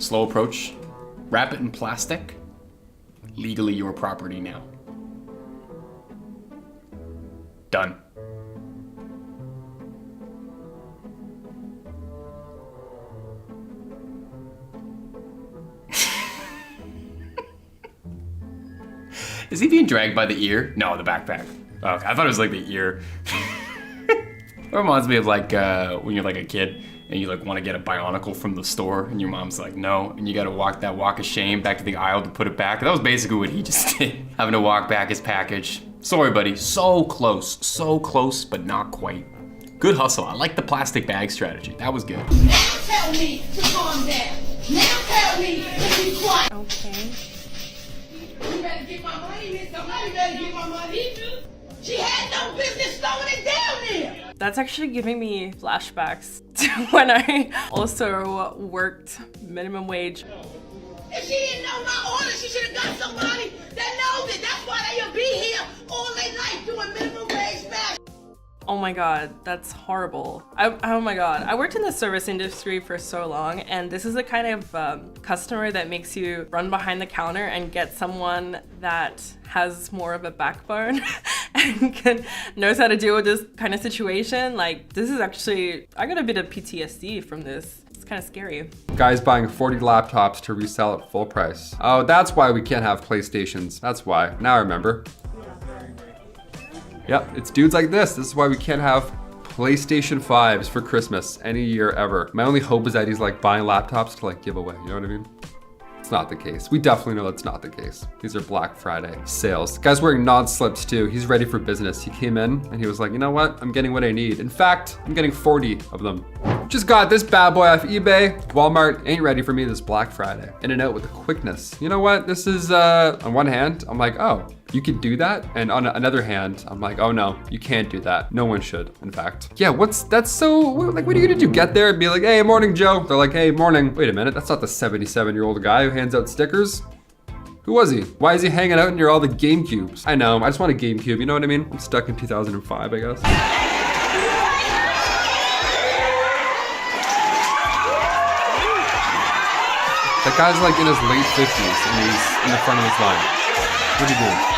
Slow approach. Wrap it in plastic. Legally your property now. Done. Is he being dragged by the ear? No, the backpack. Okay, I thought it was like the ear. It reminds me of like when you're like a kid and you like want to get a Bionicle from the store and your mom's like, no, and you gotta walk that walk of shame back to the aisle to put it back. That was basically what he just did. Having to walk back his package. Sorry, buddy, so close, but not quite. Good hustle. I like the plastic bag strategy. That was good. Now tell me to calm down. Now tell me to be quiet. Okay. You better get my money, Miss. Somebody better get my money. She had no business throwing it down there. That's actually giving me flashbacks to when I also worked minimum wage. If she didn't know my order, she should have got somebody that knows it. That's why they'll be here all their life doing minimum wage back. Oh my god, that's horrible. Oh my god, I worked in the service industry for so long, and this is the kind of customer that makes you run behind the counter and get someone that has more of a backbone and knows how to deal with this kind of situation. Like, this is actually, I got a bit of PTSD from this. It's kind of scary. Guy's buying 40 laptops to resell at full price. Oh, that's why we can't have PlayStations. That's why. Now I remember. Yep, it's dudes like this. This is why we can't have PlayStation 5s for Christmas any year ever. My only hope is that he's like buying laptops to like give away, you know what I mean? It's not the case. We definitely know that's not the case. These are Black Friday sales. The guy's wearing non-slips too. He's ready for business. He came in and he was like, you know what? I'm getting what I need. In fact, I'm getting 40 of them. Just got this bad boy off eBay. Walmart ain't ready for me this Black Friday. In and out with the quickness. You know what? This is, on one hand, I'm like, oh, you can do that? And on another hand, I'm like, oh no, you can't do that. No one should, in fact. Yeah, that's so, like, what are you gonna do? Get there and be like, hey, morning, Joe. They're like, hey, morning. Wait a minute, that's not the 77-year-old guy who hands out stickers. Who was he? Why is he hanging out near all the GameCubes? I know, I just want a GameCube, you know what I mean? I'm stuck in 2005, I guess. That guy's like in his late 50s and he's in the front of his line. What are you doing?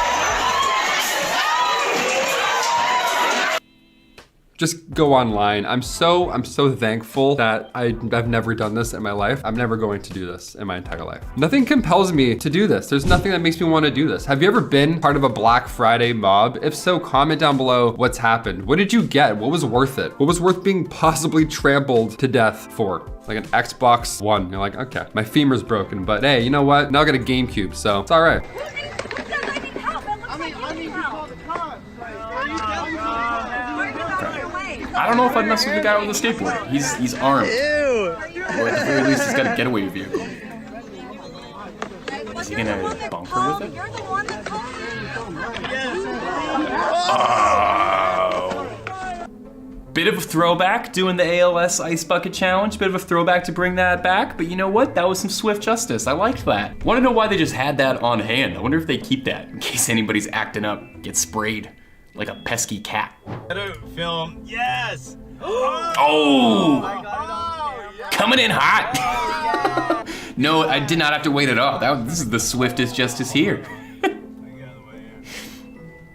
Just go online. I'm so thankful that I've never done this in my life. I'm never going to do this in my entire life. Nothing compels me to do this. There's nothing that makes me want to do this. Have you ever been part of a Black Friday mob? If so, comment down below what's happened. What did you get? What was worth it? What was worth being possibly trampled to death for? Like an Xbox One. You're like, okay, my femur's broken, but hey, you know what? Now I got a GameCube, so it's all right. I don't know if I'd mess with the guy with the skateboard. He's armed. Ew. Or at the very least, he's got a getaway vehicle. Is he gonna bump her with it? Oh. Bit of a throwback doing the ALS Ice Bucket Challenge. Bit of a throwback to bring that back. But you know what? That was some swift justice. I liked that. Want to know why they just had that on hand? I wonder if they keep that in case anybody's acting up, gets sprayed like a pesky cat. Film, yes! Oh! Coming in hot! No, I did not have to wait at all. This is the swiftest justice here.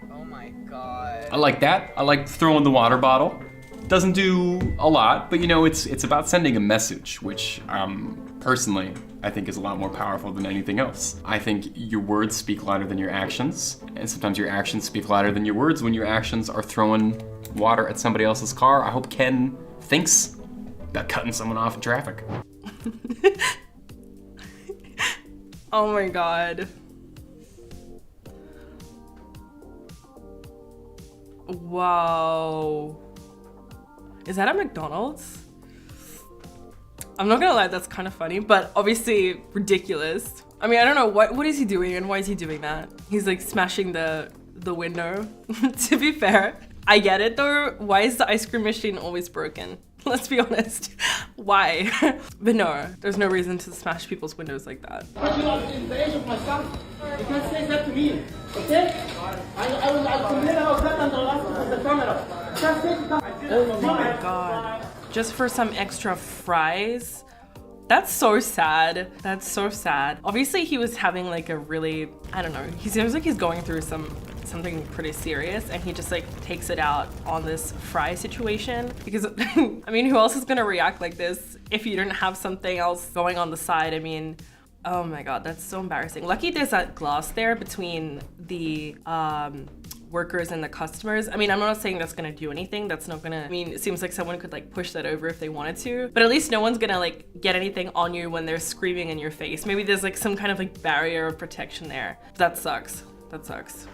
Oh my god. I like that. I like throwing the water bottle. Doesn't do a lot, but you know, it's about sending a message, which personally, I think is a lot more powerful than anything else. I think your words speak louder than your actions, and sometimes your actions speak louder than your words when your actions are throwing water at somebody else's car. I hope Ken thinks about cutting someone off in traffic. Oh my god. Wow. Is that a McDonald's? I'm not gonna lie, that's kind of funny, but obviously ridiculous. I mean, I don't know, what is he doing and why is he doing that? He's like smashing the window. To be fair, I get it though. Why is the ice cream machine always broken? Let's be honest. Why? But no, there's no reason to smash people's windows like that. But you are in the age of my son. You can say that to me, okay? I'll complain about that on the camera. Just say it. Oh my god. Just for some extra fries? That's so sad. That's so sad. Obviously he was having like a really, I don't know, he seems like he's going through something pretty serious, and he just like takes it out on this fry situation because I mean, who else is gonna react like this if you didn't have something else going on the side? I mean, oh my god, that's so embarrassing. Lucky there's that glass there between the workers and the customers. I mean, I'm not saying that's gonna do anything. That's not gonna, I mean, it seems like someone could like push that over if they wanted to, but at least no one's gonna like get anything on you when they're screaming in your face. Maybe there's like some kind of like barrier of protection there. That sucks. That sucks.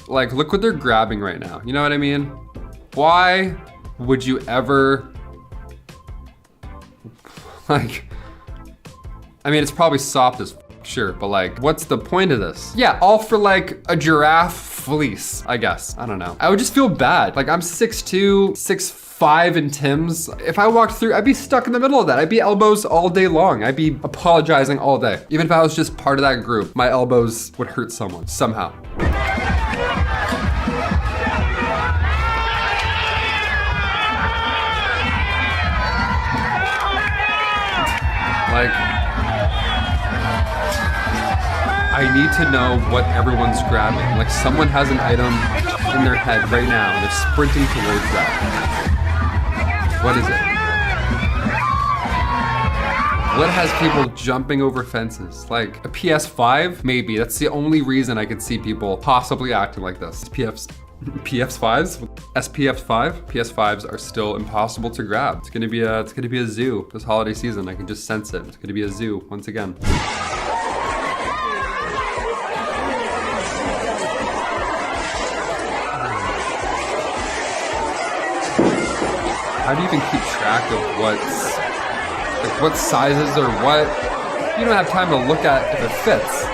Like, look what they're grabbing right now. You know what I mean? Why would you ever, like, I mean, it's probably soft as sure, but like, what's the point of this? Yeah, all for like a giraffe fleece, I guess. I don't know. I would just feel bad. Like, I'm 6'2", 6'5" in Tim's. If I walked through, I'd be stuck in the middle of that. I'd be elbows all day long. I'd be apologizing all day. Even if I was just part of that group, my elbows would hurt someone somehow. Like, I need to know what everyone's grabbing. Like, someone has an item in their head right now and they're sprinting towards that. What is it? What has people jumping over fences? Like, a PS5? Maybe. That's the only reason I could see people possibly acting like this. PS5s? SPF 5? PS5s are still impossible to grab. It's gonna be a zoo this holiday season. I can just sense it. It's gonna be a zoo once again. How do you even keep track of what sizes or what? You don't have time to look at if it fits.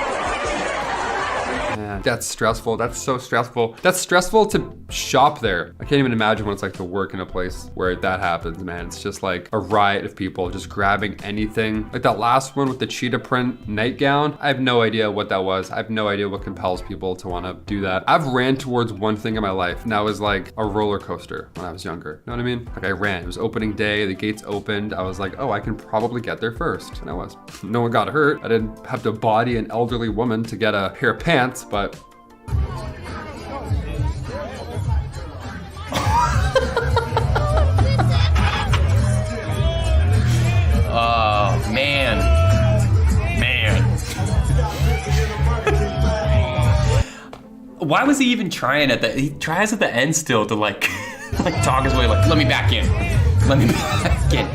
Man, that's stressful. That's so stressful. That's stressful to shop there. I can't even imagine what it's like to work in a place where that happens, man. It's just like a riot of people just grabbing anything. Like that last one with the cheetah print nightgown. I have no idea what that was. I have no idea what compels people to want to do that. I've ran towards one thing in my life, and that was like a roller coaster when I was younger. You know what I mean? Like I ran. It was opening day. The gates opened. I was like, oh, I can probably get there first. And I was. No one got hurt. I didn't have to body an elderly woman to get a pair of pants, but oh, man. Why was he even trying at that? He tries at the end still to like, like talk his way, like, let me back in. Let me back in.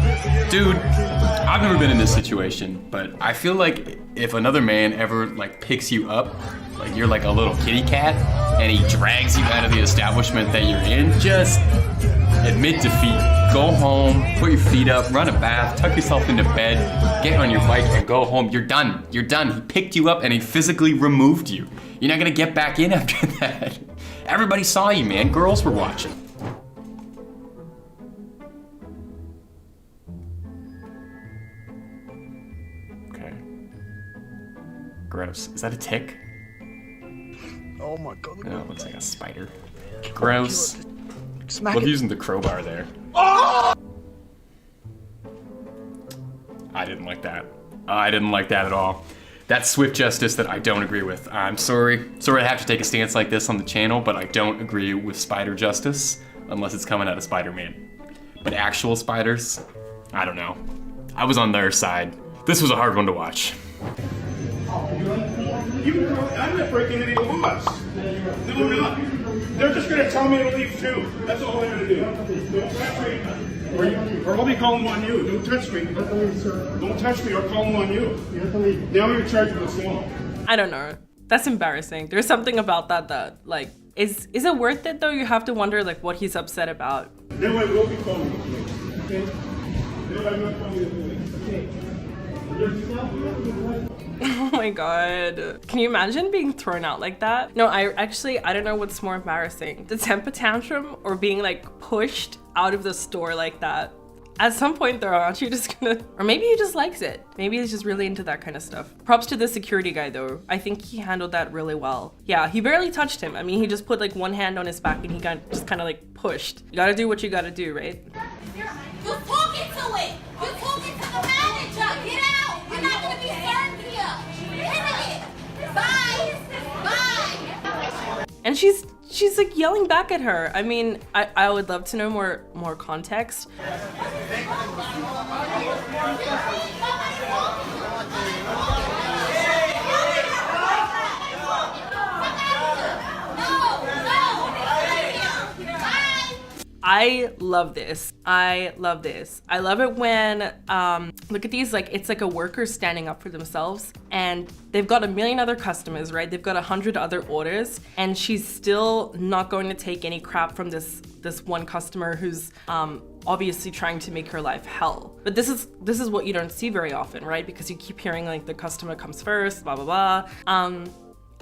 Dude, I've never been in this situation, but I feel like if another man ever like picks you up, like you're like a little kitty cat, and he drags you out of the establishment that you're in, just admit defeat. Go home, put your feet up, run a bath, tuck yourself into bed, get on your bike and go home. You're done. You're done. He picked you up and he physically removed you. You're not gonna get back in after that. Everybody saw you, man. Girls were watching. Okay. Gross. Is that a tick? Oh my god. No, it looks like a spider. Gross. Smack Love it. using the crowbar there. I didn't like that. I didn't like that at all. That's swift justice that I don't agree with. I'm sorry. Sorry I have to take a stance like this on the channel, but I don't agree with spider justice unless it's coming out of Spider-Man. But actual spiders, I don't know. I was on their side. This was a hard one to watch. I'm not breaking any laws. No, we're not. They're just gonna tell me to leave too. That's all they're gonna do. Don't touch me. Or I'll be calling on you. Don't touch me. Don't touch me or call them on you. Now I'm in charge of this law. I don't know. That's embarrassing. There's something about that like, is it worth it though? You have to wonder like what he's upset about. Now I will be calling the police. Okay? Now I will call the police. Okay? Oh my god. Can you imagine being thrown out like that? No, I don't know what's more embarrassing. The temper tantrum or being like pushed out of the store like that. At some point though, aren't you just gonna, or maybe he just likes it. Maybe he's just really into that kind of stuff. Props to the security guy though. I think he handled that really well. Yeah, he barely touched him. I mean, he just put like one hand on his back and he got just kind of like pushed. You gotta do what you gotta do, right? You're talking to it. You're talking to the manager. Get out. You're not gonna be served here. Period. Bye. Bye. And she's like yelling back at her. I mean, I would love to know more context. I love this. I love this. I love it when, look at these, like, it's like a worker standing up for themselves and they've got a million other customers, right? They've got 100 other orders and she's still not going to take any crap from this one customer who's obviously trying to make her life hell. But this is what you don't see very often, right? Because you keep hearing like the customer comes first, blah, blah, blah.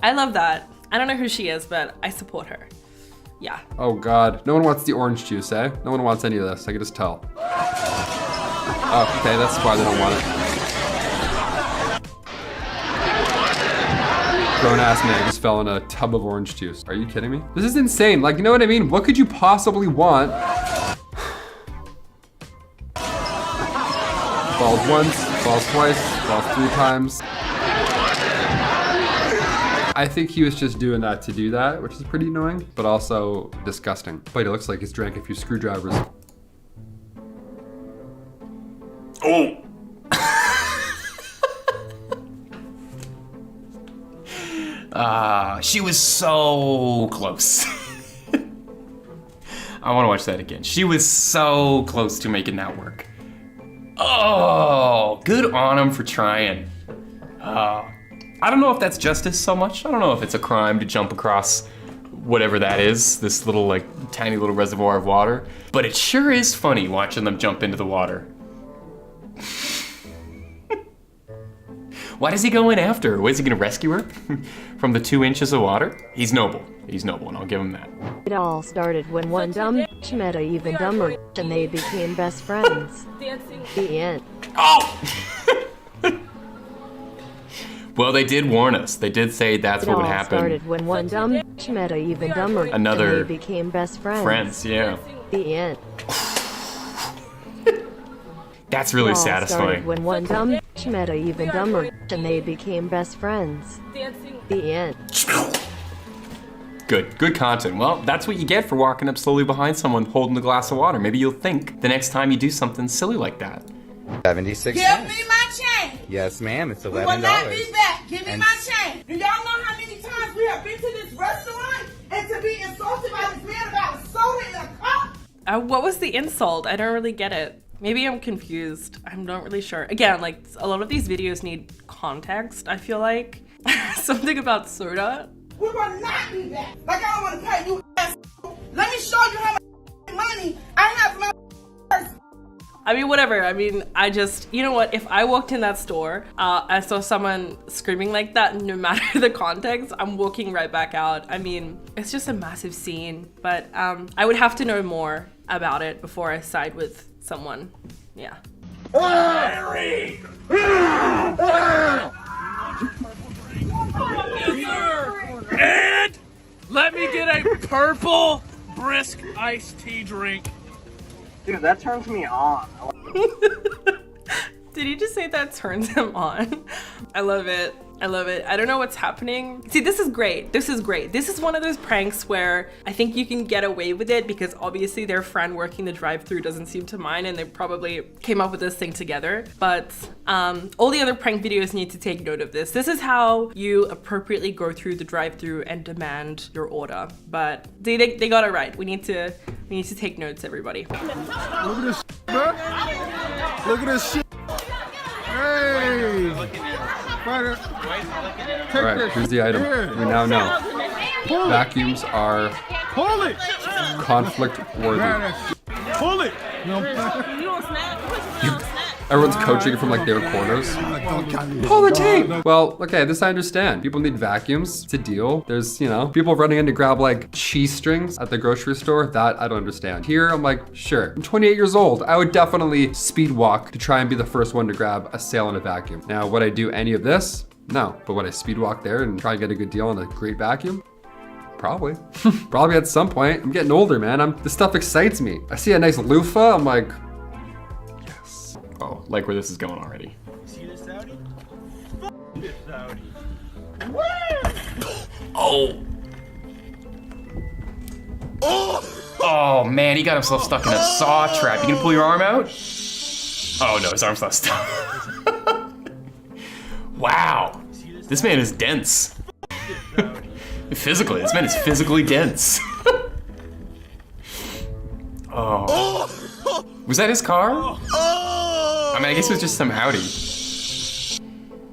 I love that. I don't know who she is, but I support her. Yeah. Oh God, no one wants the orange juice, eh? No one wants any of this, I can just tell. Oh, okay, that's why they don't want it. Grown-ass man just fell in a tub of orange juice. Are you kidding me? This is insane, like, you know what I mean? What could you possibly want? Falls once, falls twice, falls 3 times. I think he was just doing that to do that, which is pretty annoying, but also disgusting. But it looks like he's drank a few screwdrivers. Oh! She was so close. I want to watch that again. She was so close to making that work. Oh, good on him for trying. I don't know if that's justice so much. I don't know if it's a crime to jump across whatever that is, this little like tiny little reservoir of water, but it sure is funny watching them jump into the water. Why does he go in after her? What, is he gonna rescue her from the 2 inches of water? He's noble, and I'll give him that. It all started when one dumb bitch met a even dumber and they became best friends. The end. Oh! Well, they did warn us. They did say that's what would happen. It all started when one dumb bitch met a even dumber Another and they became best friends. Friends, yeah. The end. That's really It all satisfying. started when one dumb bitch met a even dumber and they became best friends. The end. Good content. Well, that's what you get for walking up slowly behind someone holding a glass of water. Maybe you'll think the next time you do something silly like that. 76 Give cents. me my change. Yes, ma'am. It's $11. We will not be back. Give me my change. Do y'all know how many times we have been to this restaurant and to be insulted by this man about a soda in a cup? What was the insult? I don't really get it. Maybe I'm confused. I'm not really sure. Again, like a lot of these videos need context, I feel like. Something about soda. We will not be back. Like I don't want to pay you ass. Let me show you how much money I have in my purse. I mean, whatever. I mean, I just, you know what? If I walked in that store, I saw someone screaming like that, no matter the context, I'm walking right back out. I mean, it's just a massive scene, but I would have to know more about it before I side with someone. Yeah. And let me get a purple brisk iced tea drink. Dude, that turns me on. Did he just say that turns him on? I love it. I love it. I don't know what's happening. See, this is great. This is great. This is one of those pranks where I think you can get away with it because obviously their friend working the drive-thru doesn't seem to mind and they probably came up with this thing together. But all the other prank videos need to take note of this. This is how you appropriately go through the drive-thru and demand your order. But they got it right. We need to take notes, everybody. Look at this shit, bro. Look at this shit. Hey. All right, here's the item. We now know. Vacuums are conflict worthy. Pull it. You don't snap. Everyone's coaching from like their corners. Pull the tape! Well, okay, this I understand. People need vacuums. It's a deal. There's, you know, people running in to grab like cheese strings at the grocery store. That I don't understand. Here, I'm like, sure. I'm 28 years old. I would definitely speed walk to try and be the first one to grab a sale and a vacuum. Now, would I do any of this? No. But would I speed walk there and try and get a good deal on a great vacuum? Probably. Probably at some point. I'm getting older, man. This stuff excites me. I see a nice loofah. I'm like, yes. Oh, like where this is going already. See this Audi? This Audi. Oh. Oh man, he got himself stuck in a saw trap. You gonna pull your arm out? Oh no, his arm's not stuck. Wow. This man is dense. Physically, this man is physically dense. Oh. Was that his car? I mean, I guess it was just some Audi.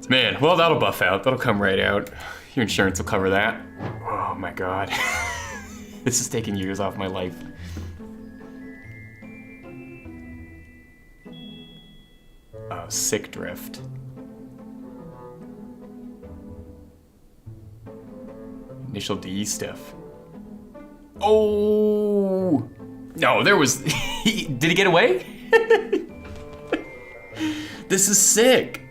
Man, well, that'll buff out. That'll come right out. Your insurance will cover that. Oh my God. This is taking years off my life. Oh, sick drift. Initial D stuff. Oh! No, there was... Did he get away? This is sick.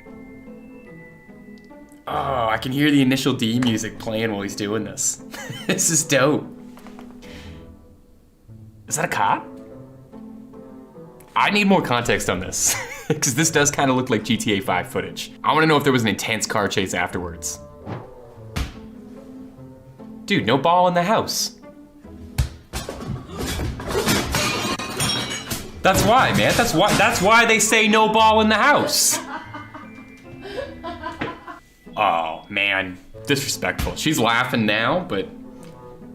Oh, I can hear the Initial D music playing while he's doing this. This is dope. Is that a cop? I need more context on this, because this does kind of look like GTA 5 footage. I want to know if there was an intense car chase afterwards. Dude, no ball in the house. That's why, man. That's why they say no ball in the house. Oh, man. Disrespectful. She's laughing now, but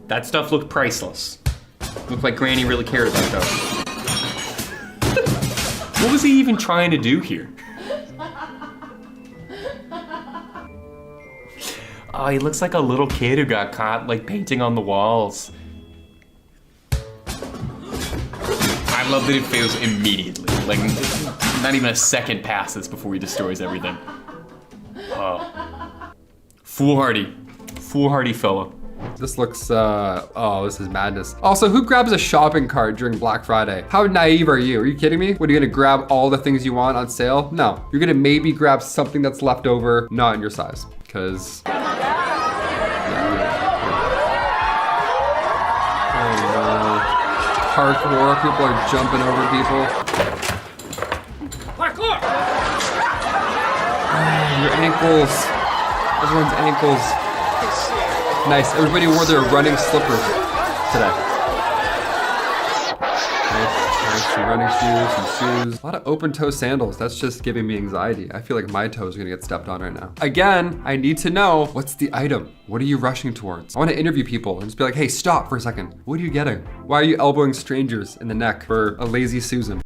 that stuff looked priceless. Looked like Granny really cared about that. What was he even trying to do here? Oh, he looks like a little kid who got caught like painting on the walls. I love that it fails immediately. Like, not even a second passes before he destroys everything. Oh. Foolhardy. Foolhardy fella. This looks, oh, this is madness. Also, who grabs a shopping cart during Black Friday? How naive are you? Are you kidding me? What, are you gonna grab all the things you want on sale? No, you're gonna maybe grab something that's left over, not in your size, because... Parkour, people are jumping over people. Parkour! Your ankles. Everyone's ankles. Nice, everybody wore their running slippers today. Nice, some running shoes, some shoes. A lot of open toe sandals. That's just giving me anxiety. I feel like my toes are gonna get stepped on right now. Again, I need to know, what's the item? What are you rushing towards? I wanna interview people and just be like, hey, stop for a second. What are you getting? Why are you elbowing strangers in the neck for a lazy Susan?